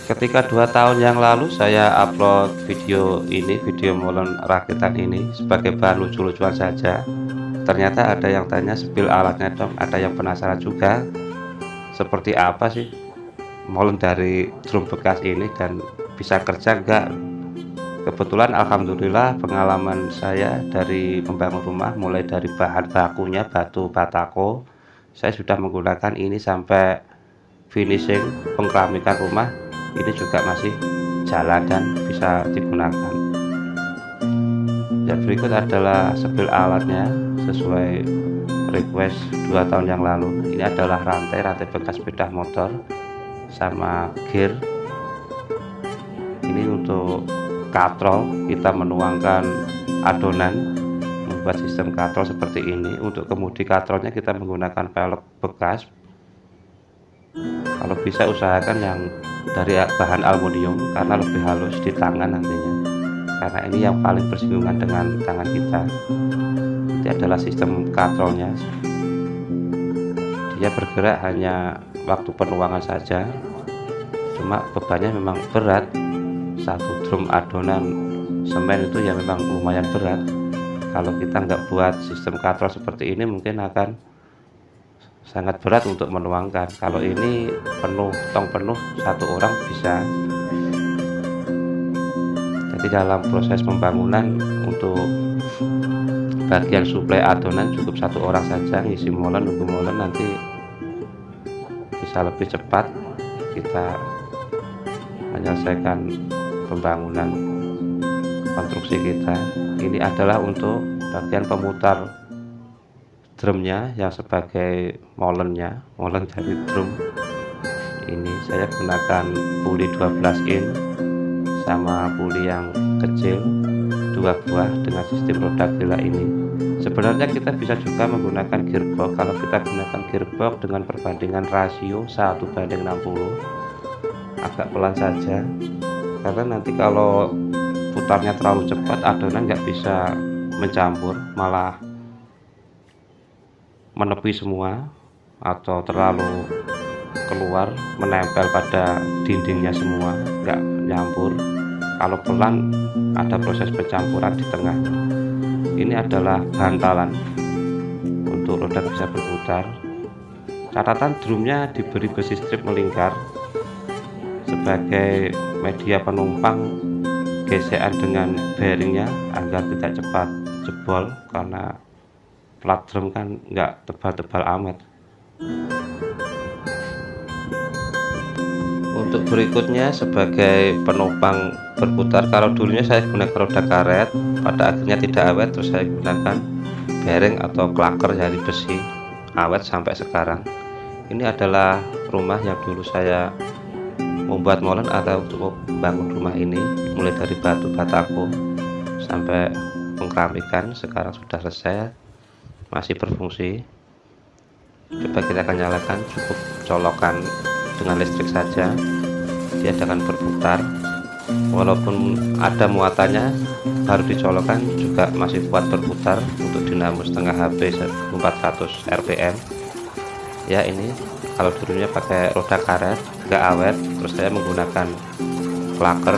Ketika 2 tahun yang lalu saya upload video molen rakitan ini sebagai bahan lucu-lucuan saja. Ternyata ada yang tanya spill alatnya dong, ada yang penasaran juga seperti apa sih molen dari drum bekas ini dan bisa kerja enggak. Kebetulan alhamdulillah pengalaman saya dari membangun rumah mulai dari bahan bakunya batu batako, saya sudah menggunakan ini sampai finishing pengkeramikan rumah, ini juga masih jalan dan bisa digunakan. Yang berikut adalah spill alatnya sesuai request 2 tahun yang lalu. Ini adalah rantai bekas sepeda motor sama gear. Ini untuk katrol, kita menuangkan adonan membuat sistem katrol seperti ini. Untuk kemudi katrolnya kita menggunakan velg bekas, kalau bisa usahakan yang dari bahan aluminium karena lebih halus di tangan nantinya, karena ini yang paling bersinggungan dengan tangan kita. Ini adalah sistem katrolnya, dia bergerak hanya waktu penuangan saja, cuma bebannya memang berat. Satu drum adonan semen itu ya memang lumayan berat. Kalau kita nggak buat sistem katrol seperti ini mungkin akan sangat berat untuk menuangkan. Kalau ini penuh, tong penuh, satu orang bisa. Jadi dalam proses pembangunan untuk bagian suplai adonan cukup satu orang saja ngisi molen, nunggu molen, nanti bisa lebih cepat kita menyelesaikan pembangunan konstruksi kita. Ini adalah untuk bagian pemutar drumnya yang sebagai molennya, molen dari drum. Ini saya gunakan puli 12 in sama puli yang kecil 2 buah dengan sistem roda gila ini. Sebenarnya kita bisa juga menggunakan gearbox. Kalau kita gunakan gearbox dengan perbandingan rasio 1:60 agak pelan saja, karena nanti kalau putarnya terlalu cepat adonan nggak bisa mencampur, malah menepi semua atau terlalu keluar menempel pada dindingnya semua, nggak nyampur. Kalau pelan ada proses pencampuran di tengah. Ini adalah bantalan untuk roda bisa berputar. Catatan drumnya diberi besi strip melingkar sebagai media penumpang gesekan dengan bearingnya agar tidak cepat jebol, karena plat drum kan nggak tebal-tebal amat. Untuk berikutnya sebagai penopang berputar, kalau dulunya saya gunakan roda karet, pada akhirnya tidak awet, terus saya gunakan bearing atau klaker dari besi, awet sampai sekarang. Ini adalah rumah yang dulu saya membuat molen atau untuk membangun rumah ini, mulai dari batu batako sampai pengkeramikan. Sekarang sudah selesai, masih berfungsi. Coba kita akan nyalakan, cukup colokan dengan listrik saja, dia akan berputar. Walaupun ada muatannya, baru dicolokkan juga masih kuat berputar untuk dinamo setengah HP 400 rpm. Ya, ini kalau dulunya pakai roda karet nggak awet, terus saya menggunakan klaker.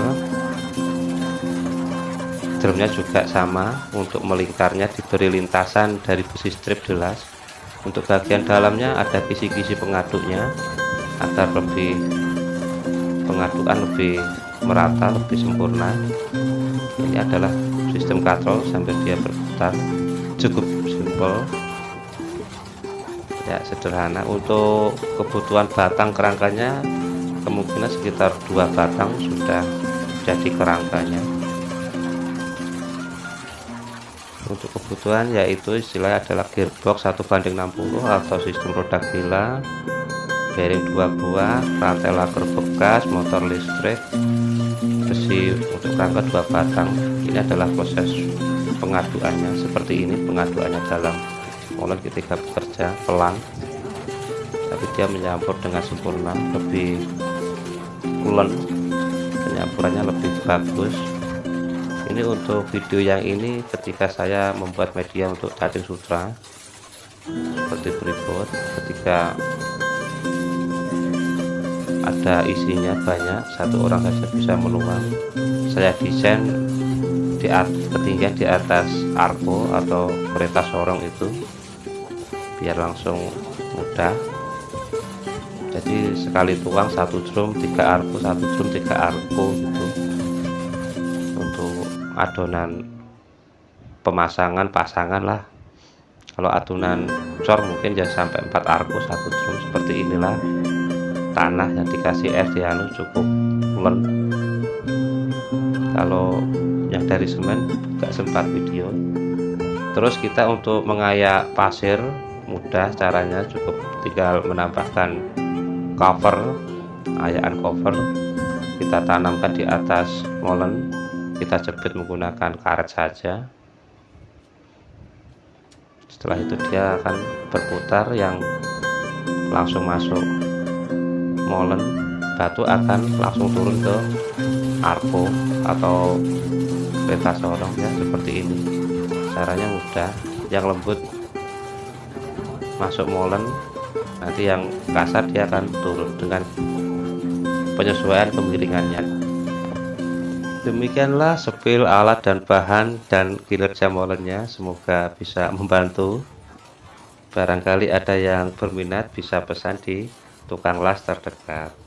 Drumnya juga sama, untuk melingkarnya diberi lintasan dari besi strip jelas. Untuk bagian dalamnya ada kisi-kisi pengaduknya agar lebih pengadukan lebih merata, lebih sempurna. Ini adalah sistem katrol sambil dia berputar, cukup simpel ya, sederhana. Untuk kebutuhan batang kerangkanya kemungkinan sekitar 2 batang sudah jadi kerangkanya. Untuk kebutuhan yaitu istilahnya adalah gearbox 1:60 atau sistem roda gila, bearing 2 buah, rantai laker bekas, motor listrik, besi untuk kerangka 2 batang. Ini adalah proses pengaduannya seperti ini. Pengaduannya dalam molen ketika bekerja pelan, tapi dia menyampur dengan sempurna, lebih pulen, penyampurannya lebih bagus. Ini untuk video yang ini ketika saya membuat media untuk cacing sutra seperti berikut. Ketika ada isinya banyak, satu orang saja bisa menuang. Saya desain ketinggian di atas arco atau kereta sorong itu biar langsung mudah. Jadi sekali tuang 1 drum 3 arco, 1 drum 3 arco gitu. Untuk adonan pemasangan pasangan lah. Kalau adonan cor mungkin ya sampai 4 arco 1 drum. Seperti inilah tanah yang dikasih es dianu cukup pulen. Kalau yang dari semen gak sempat video. Terus kita untuk mengayak pasir mudah caranya, cukup tinggal menambahkan cover, ayaan cover, kita tanamkan di atas molen, kita jepit menggunakan karet saja. Setelah itu dia akan berputar, yang langsung masuk molen batu akan langsung turun ke arco atau kereta sorong ya, seperti ini. Caranya mudah, yang lembut masuk molen, nanti yang kasar dia akan turun dengan penyesuaian kemiringannya. Demikianlah sepil alat dan bahan dan kinerja molennya, semoga bisa membantu. Barangkali ada yang berminat bisa pesan di tukang las terdekat.